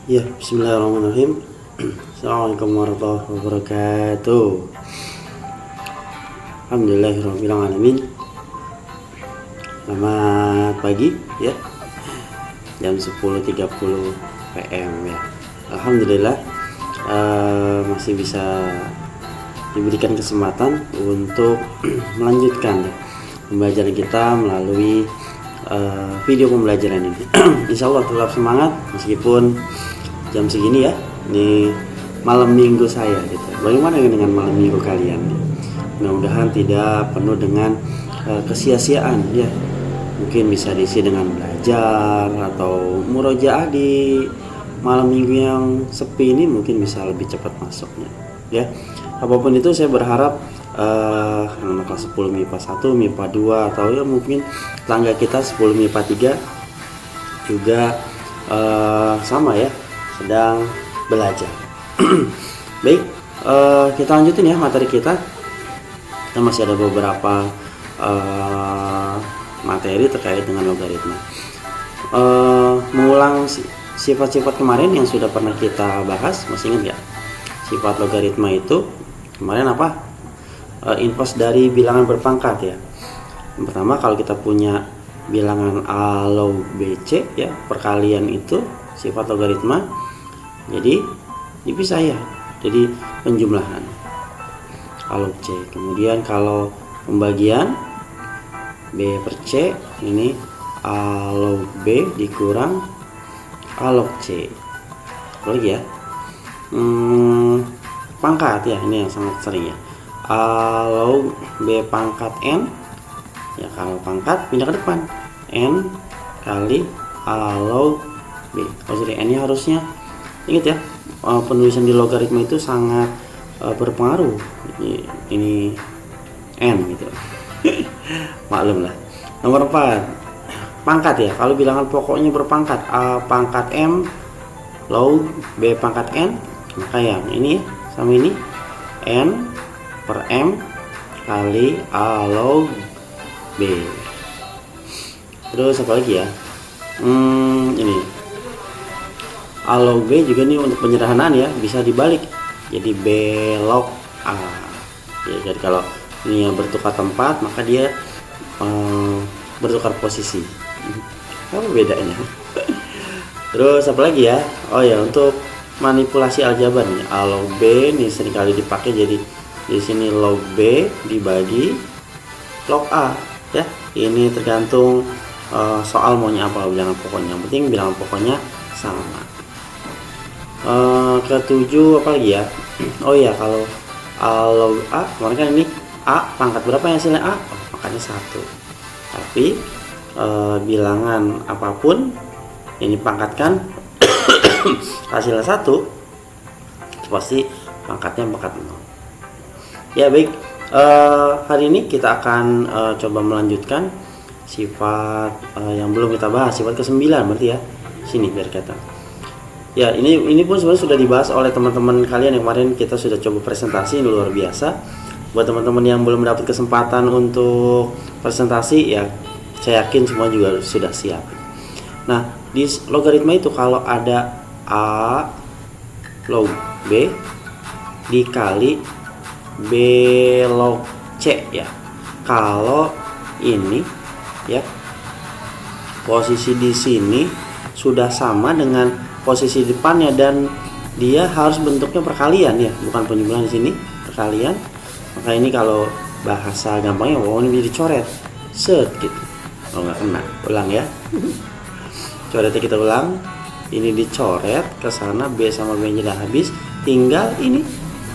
Ya, bismillahirrahmanirrahim. Assalamualaikum warahmatullahi wabarakatuh. Alhamdulillahirrahmanirrahim. Selamat pagi ya. Jam 10.30 PM ya. Alhamdulillah masih bisa diberikan kesempatan untuk melanjutkan pembelajaran kita melalui video pembelajaran ini. Insya Allah tetap semangat meskipun jam segini ya. Ini malam minggu saya gitu. Bagaimana dengan malam minggu kalian? Mudah-mudahan tidak penuh dengan kesia-siaan ya. Mungkin bisa diisi dengan belajar atau murojaah di malam minggu yang sepi ini, mungkin bisa lebih cepat masuknya ya. Apapun itu saya berharap anak kelas 10 MIPA 1, MIPA 2 atau ya mungkin tetangga kita 10 MIPA 3 juga sama ya, sedang belajar. Baik, kita lanjutin ya materi kita. Kita masih ada beberapa materi terkait dengan logaritma. Mengulang sifat-sifat kemarin yang sudah pernah kita bahas, masih ingat ya? Sifat logaritma itu kemarin apa? Inverse dari bilangan berpangkat ya. Yang pertama, kalau kita punya bilangan A log BC ya, perkalian itu sifat logaritma, jadi dipisah ya, jadi penjumlahan A log C. Kemudian kalau pembagian B per C, ini A log B dikurang A log C. Apa lagi ya? Pangkat ya, ini yang sangat sering ya. A log B pangkat N ya, kalau pangkat pindah ke depan, N kali A log B. Jadi N nya harusnya ingat ya, penulisan di logaritma itu sangat berpengaruh. Ini N gitu. Maklum lah. Nomor 4, pangkat ya. Kalau bilangan pokoknya berpangkat A pangkat M log B pangkat N, maka yang ini sama ini N per M kali A log B. Terus apa lagi ya? Ini A log B juga nih untuk penyederhanaan ya, bisa dibalik jadi B log A ya. Jadi kalau ini yang bertukar tempat, maka dia bertukar posisi. Apa bedanya? Terus apa lagi ya? Oh ya, untuk manipulasi aljabar nih, A log B nih seringkali dipakai. Jadi di sini log B dibagi log A ya. Ini tergantung soal maunya apa bilangan pokoknya. Yang penting bilangan pokoknya sama. Ketujuh apa lagi ya? Oh ya, kalau A log A, kemarin kan ini A pangkat berapa yang hasilnya A? Oh, pangkatnya 1. Tapi bilangan apapun ini pangkatkan hasilnya 1, pasti pangkatnya pangkat 0. Ya baik, hari ini kita akan coba melanjutkan sifat yang belum kita bahas, sifat ke-9 berarti ya. Sini biar kata. Ya, ini pun sebenarnya sudah dibahas oleh teman-teman kalian yang kemarin kita sudah coba presentasi, ini luar biasa. Buat teman-teman yang belum mendapat kesempatan untuk presentasi ya, saya yakin semua juga sudah siap. Nah, di logaritma itu kalau ada A log B dikali B log C ya. Kalau ini ya, posisi di sini sudah sama dengan posisi depannya dan dia harus bentuknya perkalian ya, bukan penjumlahan. Di sini perkalian. Maka ini kalau bahasa gampangnya, ini dicoret set gitu. Kalau nggak kena, ulang ya. Coretnya kita ulang. Ini dicoret ke sana, B sama B nya udah habis, tinggal ini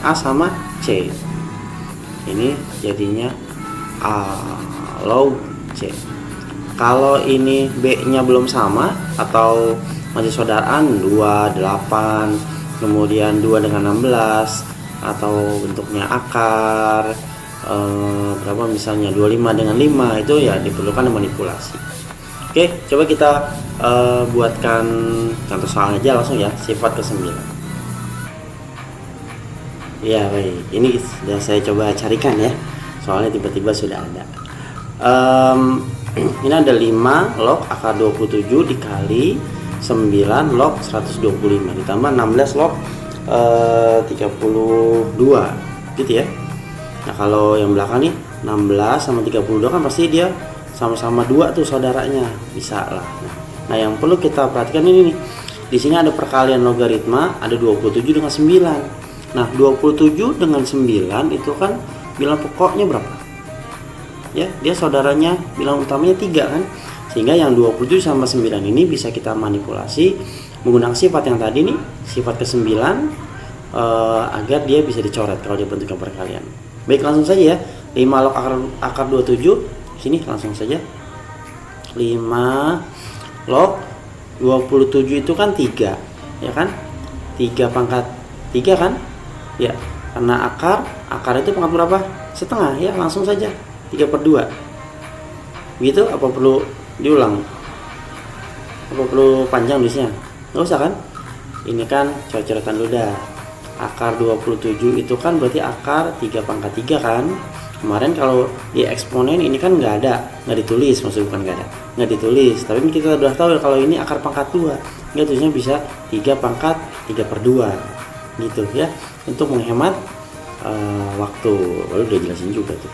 A sama C. Ini jadinya A log C. Kalau ini B nya belum sama atau masih saudaraan 2, 8, kemudian 2 dengan 16, atau bentuknya akar berapa misalnya 25 dengan 5, itu ya diperlukan manipulasi. Oke, coba kita buatkan contoh soal aja langsung ya, sifat ke-9. Ya baik, ini sudah saya coba carikan ya, soalnya tiba-tiba sudah ada. Ini ada 5 log akar 27 dikali 9 log 125 ditambah 16 log 32 gitu ya. Nah kalau yang belakang nih 16 sama 32 kan pasti dia sama-sama 2 tuh saudaranya, bisa lah. Nah yang perlu kita perhatikan ini nih, di sini ada perkalian logaritma, ada 27 dengan 9. Nah 27 dengan 9 itu kan bilang pokoknya berapa ya, dia saudaranya bilang utamanya 3 kan, sehingga yang 27 sama 9 ini bisa kita manipulasi menggunakan sifat yang tadi nih, sifat ke-9 agar dia bisa dicoret kalau dia bentuknya perkalian. Baik, langsung saja ya. 5 log akar 27, sini langsung saja. 5 log 27 itu kan 3 ya kan, 3 pangkat 3 kan ya, karena akar itu pangkat berapa, setengah ya, langsung saja 3/2 gitu. Apa perlu diulang, apa perlu panjang tulisnya? Nggak usah kan, ini kan coret-coretan dulu dah. Akar 27 itu kan berarti akar 3 pangkat 3 kan. Kemarin kalau di eksponen ini kan nggak ditulis, maksudnya bukan nggak ditulis, tapi kita udah tahu ya kalau ini akar pangkat 2, nggak tulisnya bisa 3 pangkat 3/2 gitu ya, untuk menghemat waktu. Lalu udah jelasin juga tuh.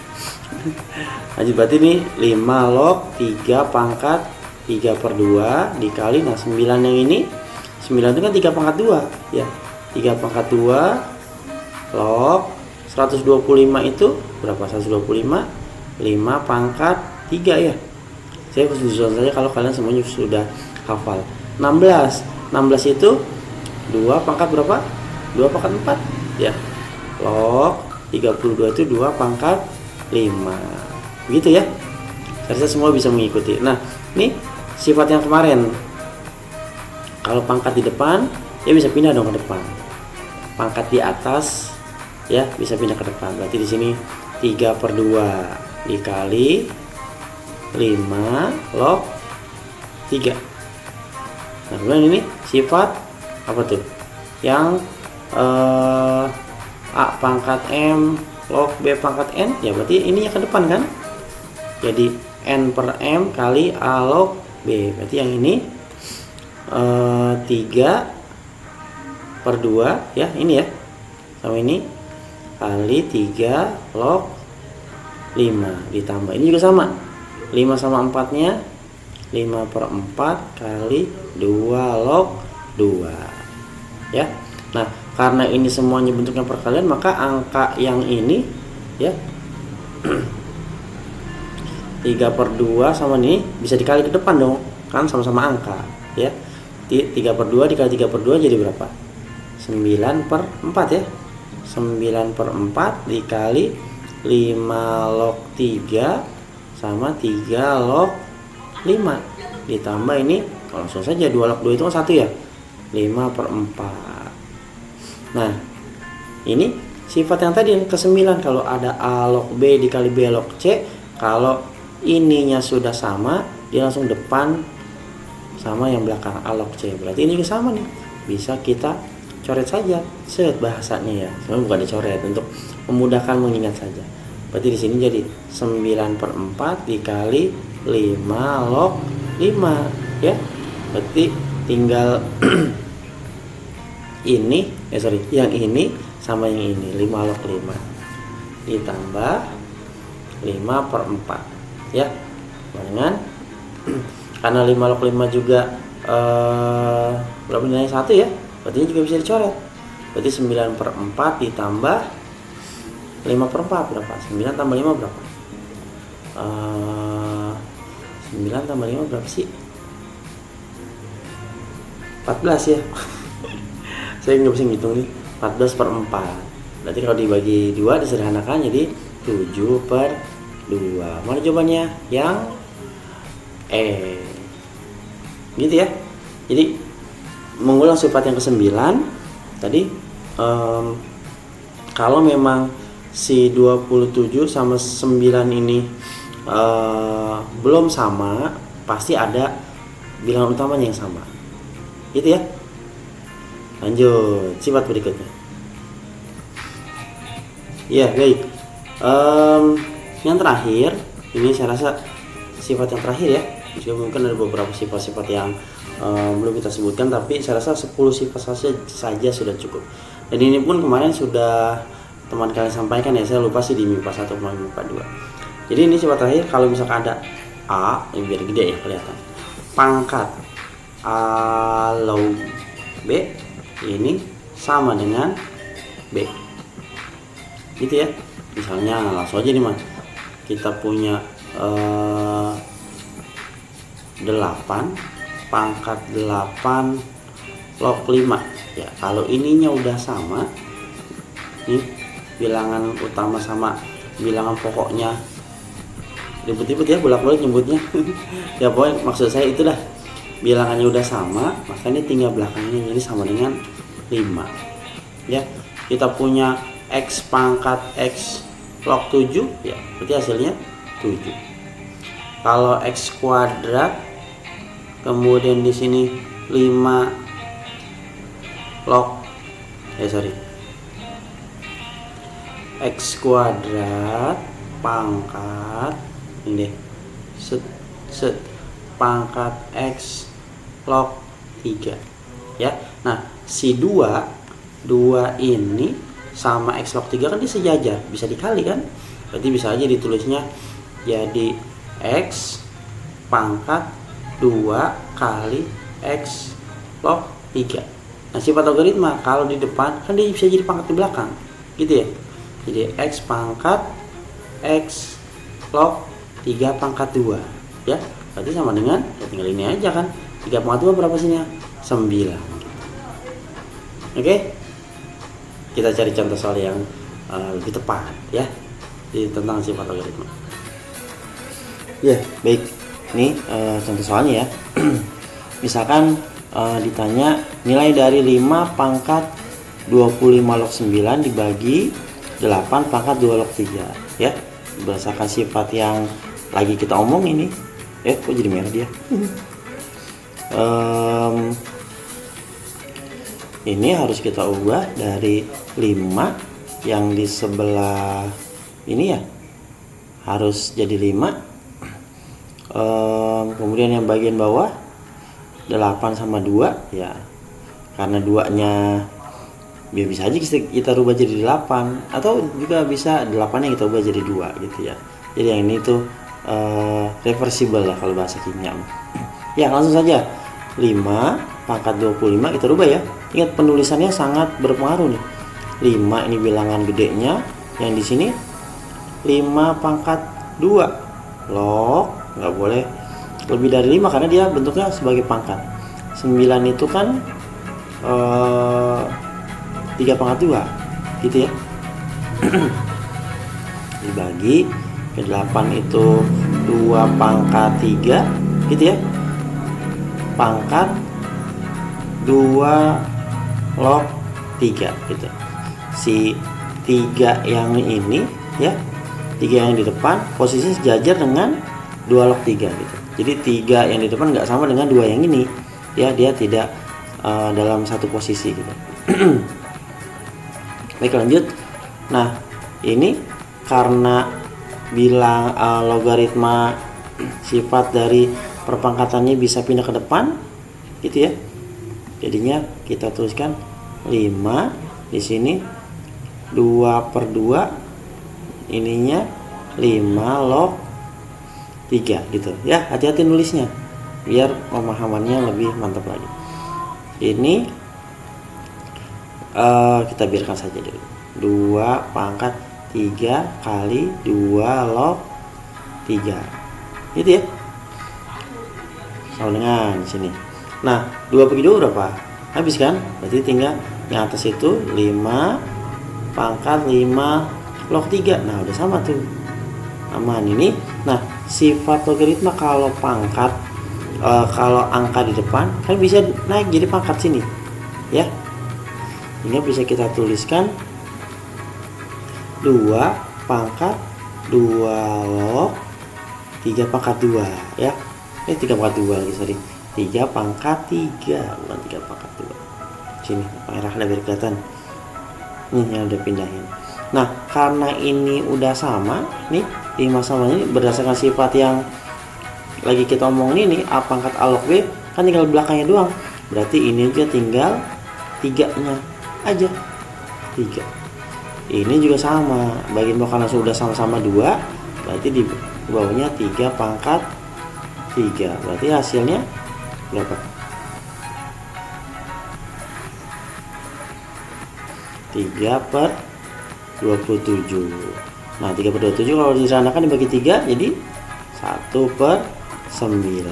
Lanjut, berarti ini 5 log 3 pangkat 3/2 dikali, nah 9 yang ini, 9 itu kan 3 pangkat 2 ya, 3 pangkat 2 log 125 itu berapa? 125 5 pangkat 3 ya. Saya khusus saja kalau kalian semuanya sudah hafal. 16 itu 2 pangkat berapa? 2 pangkat 4 ya. Log 32 itu 2 pangkat 5 begitu ya. Saya rasa semua bisa mengikuti. Nah ini sifat yang kemarin, kalau pangkat di depan ya bisa pindah dong ke depan, pangkat di atas ya bisa pindah ke depan. Berarti di sini 3/2 dikali 5 log 3. Nah kemudian ini sifat apa tuh, yang A pangkat M log B pangkat N ya, berarti ini yang ke depan kan, jadi N per M kali A log B. Berarti yang ini 3/2 ya, ini ya, sama ini kali 3 log 5 ditambah ini juga sama 5 sama 4 nya 5/4 kali 2 log 2 ya. Nah karena ini semuanya bentuknya perkalian, maka angka yang ini ya 3/2 sama ini bisa dikali ke depan dong kan, sama-sama angka ya. 3/2 dikali 3/2 jadi berapa? 9/4 ya. 9/4 dikali 5 log 3 sama 3 log 5 ditambah ini, langsung saja 2 log 2 itu kan 1 ya, 5/4. Nah ini sifat yang tadi ke-9, kalau ada A log B dikali B log C, kalau ininya sudah sama dia langsung depan sama yang belakang A log C, berarti ini juga sama nih, bisa kita coret saja set bahasanya ya, sebenarnya bukan dicoret, untuk memudahkan mengingat saja. Berarti di sini jadi 9/4 dikali 5 log 5 ya, berarti tinggal ini yang ini sama yang ini 5 log 5 ditambah 5/4 ya, dengan karena 5 log 5 juga berapa nilainya 1 ya, berarti ini juga bisa dicoret. Berarti 9/4 ditambah 5/4 berapa? 9 tambah 5 berapa? 9 tambah 5 berapa sih? 14 ya. Saya nggak bisa ngitung nih. 14/4. Berarti kalau dibagi 2 disederhanakan jadi 7/2. Mana jawabannya? Yang E. Gitu ya. Jadi mengulang sifat yang ke-9 tadi, kalau memang si 27 sama 9 ini belum sama, pasti ada bilangan utamanya yang sama. Gitu ya. Lanjut sifat berikutnya. Ya baik, yang terakhir ini saya rasa sifat yang terakhir ya. Juga mungkin ada beberapa sifat-sifat yang belum kita sebutkan, tapi saya rasa 10 sifat saja sudah cukup. Dan ini pun kemarin sudah teman kalian sampaikan ya, saya lupa sih di MIPA 1 atau MIPA 2. Jadi ini sifat terakhir, kalau misalkan ada A, ini biar gede ya kelihatan, pangkat A log B ini sama dengan B, gitu ya. Misalnya langsung aja nih mas, kita punya 8 pangkat 8 log 5 ya. Kalau ininya udah sama nih, bilangan utama sama bilangan pokoknya, ribet-ribet ya bolak-balik nyebutnya ya pokoknya maksud saya itu dah, bilangannya udah sama, makanya tinggal belakangnya jadi sama dengan 5 ya. Kita punya X pangkat X log 7 ya, berarti hasilnya 7. Kalau X kuadrat kemudian di sini 5 log X kuadrat pangkat ini pangkat X log 3 ya. Nah si 2 ini sama X log 3 kan dia sejajar, bisa dikali kan, berarti bisa aja ditulisnya jadi X pangkat 2 kali X log 3. Nah sifat logaritma kalau di depan kan dia bisa jadi pangkat di belakang gitu ya, jadi X pangkat X log 3 pangkat 2 ya, berarti sama dengan ya tinggal ini aja kan, 3 pangkat 2 berapa sini ya, 9. Oke, kita cari contoh soal yang lebih tepat ya tentang sifat logaritma. Ya baik, ini contoh soalnya ya. Misalkan ditanya nilai dari 5 pangkat 25 log 9 dibagi 8 pangkat 2 log 3 ya, berdasarkan sifat yang lagi kita omong ini. Kok jadi merah dia? Ini harus kita ubah dari 5 yang di sebelah ini ya, harus jadi 5. Kemudian yang bagian bawah 8 sama 2 ya, karena 2 nya ya bisa aja kita rubah jadi 8, atau juga bisa 8 nya kita ubah jadi 2 gitu ya. Jadi yang ini tuh reversible lah kalau bahasa kimia. Ya langsung saja, 5 pangkat 25 kita rubah ya. Ingat penulisannya sangat berpengaruh nih. 5 ini bilangan gedenya, yang di sini 5 pangkat 2 log, nggak boleh lebih dari 5 karena dia bentuknya sebagai pangkat. 9 itu kan 3 pangkat 2 gitu ya. Dibagi ke 8 itu 2 pangkat 3 gitu ya, pangkat 2 log 3 gitu. Si 3 yang ini ya, 3 yang di depan posisi sejajar dengan 2 log 3 gitu. Jadi 3 yang di depan nggak sama dengan 2 yang ini ya, dia tidak dalam satu posisi gitu. Baik lanjut. Nah ini karena bilang logaritma sifat dari perpangkatannya bisa pindah ke depan gitu ya, jadinya kita tuliskan 5 di sini 2/2 ininya 5 log 3 gitu ya. Hati-hati nulisnya biar pemahamannya lebih mantap lagi. Ini kita biarkan saja dulu, 2 pangkat 3 kali 2 log 3 gitu ya, sama dengan sini. Nah 2 bagi 2 berapa? Habis kan, berarti tinggal yang atas itu 5 pangkat 5 log 3. Nah udah sama tuh, aman ini. Nah sifat logaritma kalau pangkat kalau angka di depan kan bisa naik jadi pangkat sini ya, sehingga bisa kita tuliskan 2 pangkat 2 log 3 pangkat 2 ya. 3 pangkat 2 lagi, sorry, 3 pangkat 3 bukan 3 pangkat 2. Sini merah ada biar kelihatan nih yang udah pindahin. Nah karena ini udah sama nih, 5 sama ini berdasarkan sifat yang lagi kita omongin ini, A pangkat A log B kan tinggal belakangnya doang, berarti ini aja tinggal 3-nya aja, 3. Ini juga sama, bagian bawah karena sudah sama-sama 2, berarti di bawahnya 3 pangkat 3, berarti hasilnya berapa? 3/27. Nah 3/27 kalau disederhanakan dibagi 3 jadi 1/9.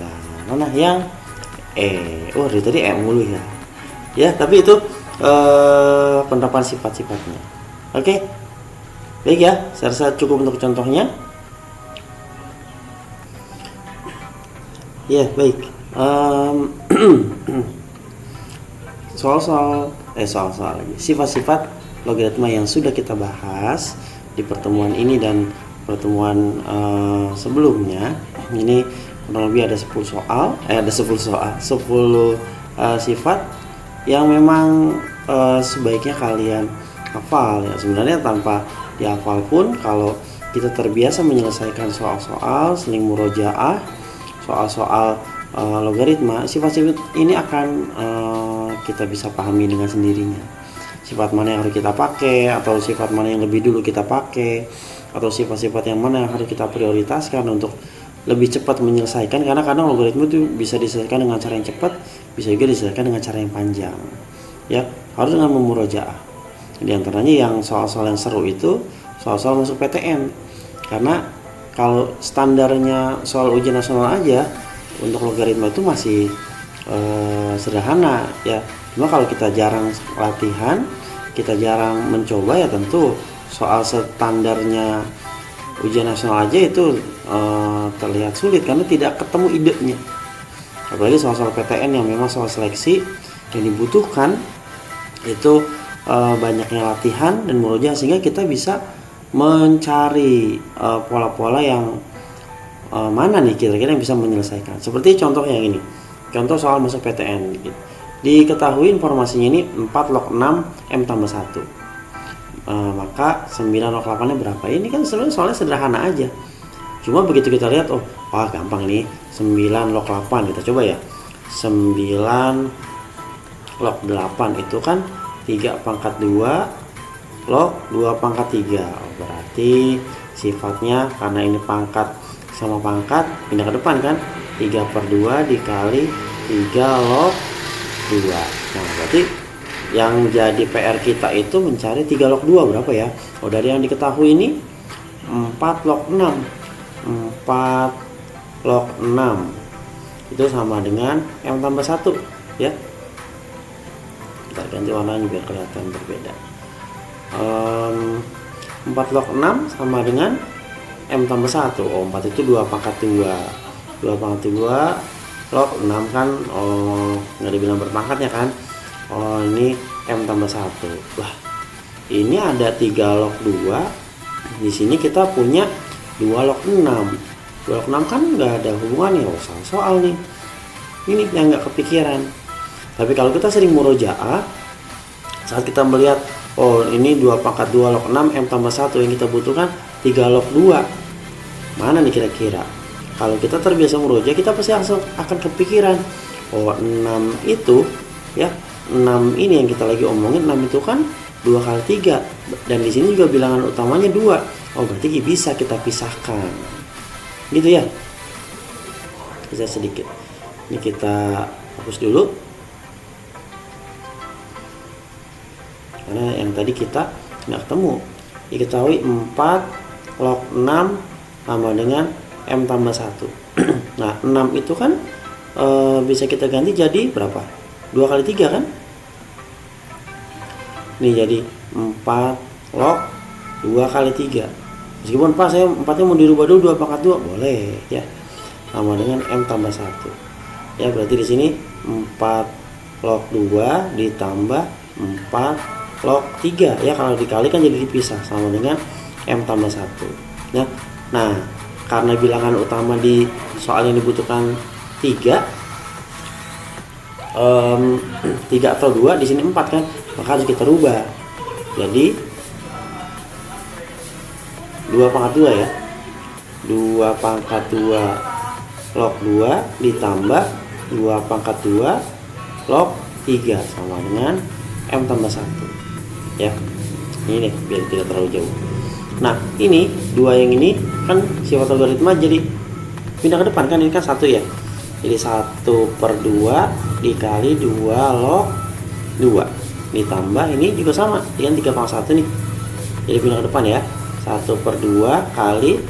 Mana yang oh dari tadi mulu ya. Ya tapi itu penerapan sifat-sifatnya. Oke, baik ya, saya rasa cukup untuk contohnya. Ya baik. Soal-soal lagi sifat-sifat logaritma yang sudah kita bahas di pertemuan ini dan pertemuan sebelumnya. Ini kurang lebih ada 10 soal, ada 10 sifat yang memang sebaiknya kalian hafal ya. Sebenarnya tanpa dihafal pun kalau kita terbiasa menyelesaikan soal-soal seling murojaah, soal-soal logaritma, sifat-sifat ini akan kita bisa pahami dengan sendirinya. Sifat mana yang harus kita pakai, atau sifat mana yang lebih dulu kita pakai, atau sifat-sifat yang mana yang harus kita prioritaskan untuk lebih cepat menyelesaikan. Karena kadang logaritma itu bisa diselesaikan dengan cara yang cepat, bisa juga diselesaikan dengan cara yang panjang. Ya, harus dengan memurojaah. Di antaranya yang soal-soal yang seru itu soal-soal masuk PTN. Karena kalau standarnya soal ujian nasional aja untuk logaritma itu masih sederhana ya. Cuma kalau kita jarang latihan, kita jarang mencoba ya tentu soal standarnya ujian nasional aja itu terlihat sulit karena tidak ketemu idenya. Apalagi soal-soal PTN yang memang soal seleksi yang dibutuhkan itu banyaknya latihan dan murojaah sehingga kita bisa mencari pola-pola yang mana nih kira-kira yang bisa menyelesaikan. Seperti contoh yang ini, contoh soal masuk PTN gitu. Diketahui informasinya ini 4 log 6 M tambah 1, maka 9 log 8 nya berapa? Ini kan sebenarnya soalnya sederhana aja, cuma begitu kita lihat wah gampang nih, 9 log 8 kita coba ya. 9 log 8 itu kan 3 pangkat 2 log 2 pangkat 3, berarti sifatnya karena ini pangkat sama pangkat pindah ke depan kan, 3/2 dikali 3 log 2. Nah berarti yang jadi PR kita itu mencari 3 log 2 berapa ya. Dari yang diketahui ini 4 log 6, 4 log 6 itu sama dengan M tambah 1 ya. Kita ganti warnanya biar kelihatan berbeda. 4 log 6 sama dengan M tambah 1. 4 itu 2 pangkat 2. 2 pangkat 2 log 6 kan, nggak dibilang berpangkatnya kan. Ini M tambah 1. Wah, ini ada 3 log 2. Di sini kita punya 2 log 6. 2 log 6 kan nggak ada hubungannya. Soal nih. Ini yang nggak kepikiran. Tapi kalau kita sering murojaah, saat kita melihat ini 2 pangkat 2 log 6 M tambah 1, yang kita butuhkan 3 log 2. Mana nih kira-kira? Kalau kita terbiasa murojaah, kita pasti langsung akan kepikiran 6 itu ya, 6 ini yang kita lagi omongin, 6 itu kan 2 kali 3, dan di sini juga bilangan utamanya 2. Berarti bisa kita pisahkan gitu ya. Bisa sedikit ini kita hapus dulu karena yang tadi kita nggak ketemu. Diketahui 4 log 6 sama dengan M tambah 1. Nah 6 itu kan bisa kita ganti jadi berapa? 2 kali 3 kan? Nih jadi 4 log 2 kali 3. Meskipun pas saya 4-nya mau dirubah dulu 2 pangkat 2 boleh ya. Sama dengan M tambah 1. Ya berarti di sini 4 log 2 ditambah 4 log 3 ya, kalau dikali kan jadi dipisah sama dengan M tambah 1 ya. Nah karena bilangan utama di soal yang dibutuhkan 3 atau 2, di sini 4 kan, maka harus kita rubah jadi 2 pangkat 2 ya. 2 pangkat 2 log 2 ditambah 2 pangkat 2 log 3 sama dengan M tambah 1 ya. Ini nih biar tidak terlalu jauh. Nah ini 2 yang ini kan sifat logaritma jadi pindah ke depan kan, ini kan 1 ya, jadi 1/2 dikali 2 log 2 ditambah ini juga sama dengan 3 pangkat 1 nih, jadi pindah ke depan ya, 1/2 kali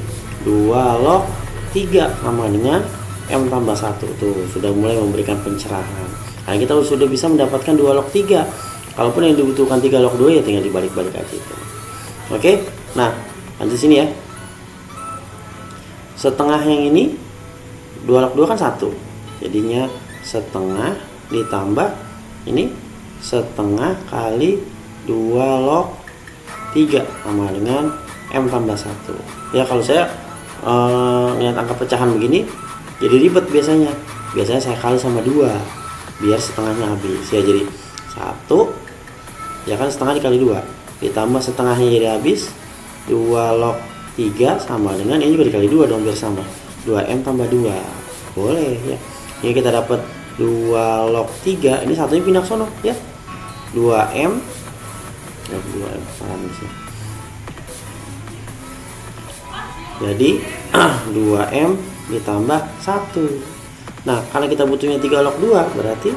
2 log 3 sama dengan M tambah 1. Tuh sudah mulai memberikan pencerahan. Nah kita sudah bisa mendapatkan 2 log 3. Kalaupun yang dibutuhkan 3 log 2 ya tinggal dibalik-balik aja itu. Oke, nah lanjut sini ya. Setengah yang ini 2 log 2 kan 1, jadinya setengah ditambah ini setengah kali 2 log 3 sama dengan M tambah 1. Ya kalau saya lihat angka pecahan begini jadi ribet biasanya saya kali sama 2 biar setengahnya habis ya, jadi 1 ya kan, setengah dikali 2 ditambah setengahnya jadi habis 2 log 3 sama dengan ini juga dikali 2 dong biar sama 2M tambah 2 boleh ya. Ini kita dapat 2 log 3, ini satunya pindah ke sono ya, 2M ya, 2M ya. Jadi 2M ditambah 1. Nah karena kita butuhnya 3 log 2 berarti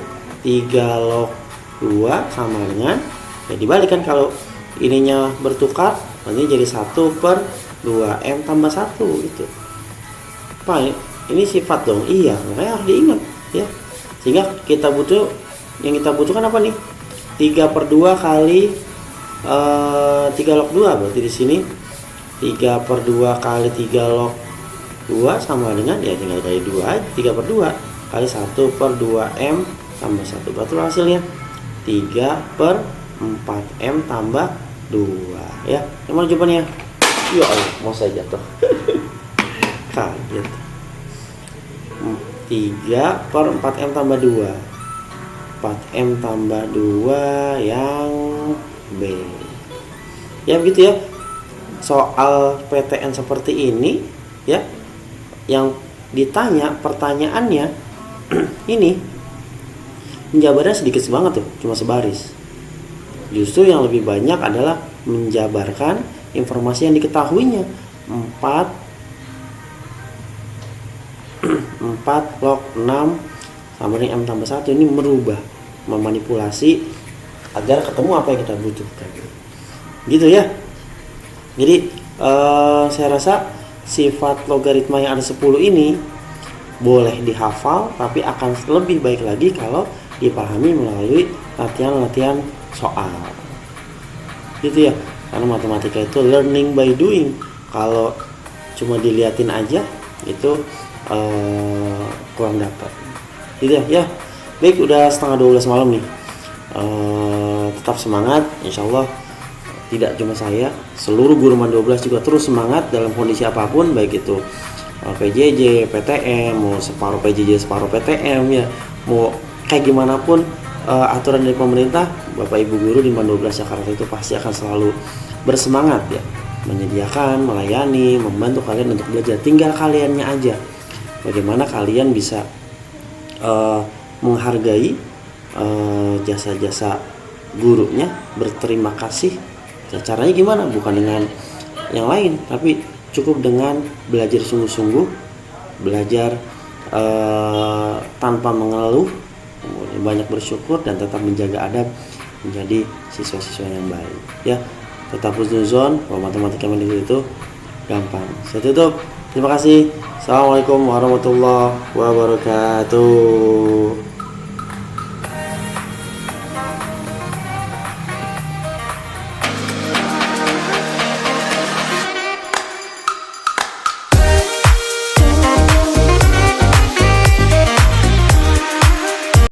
3 log 2 sama dengan ya dibalikan, kalau ininya bertukar nanti jadi 1/2M tambah 1 gitu. Pak ini sifat dong, iya makanya harus diingat ya, sehingga yang kita butuhkan apa nih, 3/2 kali 3 log 2 berarti di sini 3/2 kali 3 log 2 sama dengan ya tinggal kali 2 aja, 3/2 kali 1/2M tambah 1 berarti hasilnya 3/4M tambah 2 ya. Yang mana jawabannya? Ya Allah, mau saya jatuh. Kaget. 3/4M tambah 2, 4M tambah 2 yang B ya, begitu ya. Soal PTN seperti ini ya, yang ditanya pertanyaannya ini menjabarnya sedikit banget tuh, cuma sebaris. Justru yang lebih banyak adalah menjabarkan informasi yang diketahuinya. 4 log 6 sama dengan M tambah 1 ini merubah, memanipulasi agar ketemu apa yang kita butuhkan gitu ya. Jadi saya rasa sifat logaritma yang ada 10 ini boleh dihafal, tapi akan lebih baik lagi kalau dipahami melalui latihan-latihan soal gitu ya, karena matematika itu learning by doing. Kalau cuma diliatin aja itu kurang dapat gitu ya. Baik, udah setengah 12 malam nih. Tetap semangat, insya Allah. Tidak cuma saya, seluruh guru Man 12 juga terus semangat dalam kondisi apapun, baik itu PJJ, PTM, mau separuh PJJ, separuh PTM ya, mau kayak gimana pun aturan dari pemerintah, Bapak Ibu guru di Man 12 Jakarta itu pasti akan selalu bersemangat ya, menyediakan, melayani, membantu kalian untuk belajar. Tinggal kaliannya aja bagaimana kalian bisa menghargai jasa-jasa gurunya, berterima kasih. Caranya gimana? Bukan dengan yang lain, tapi cukup dengan belajar sungguh-sungguh, belajar tanpa mengeluh, banyak bersyukur dan tetap menjaga adab, menjadi siswa-siswa yang baik ya. Tetap husnuzon bahwa matematika itu gampang. Saya tutup. Terima kasih. Assalamualaikum warahmatullahi wabarakatuh.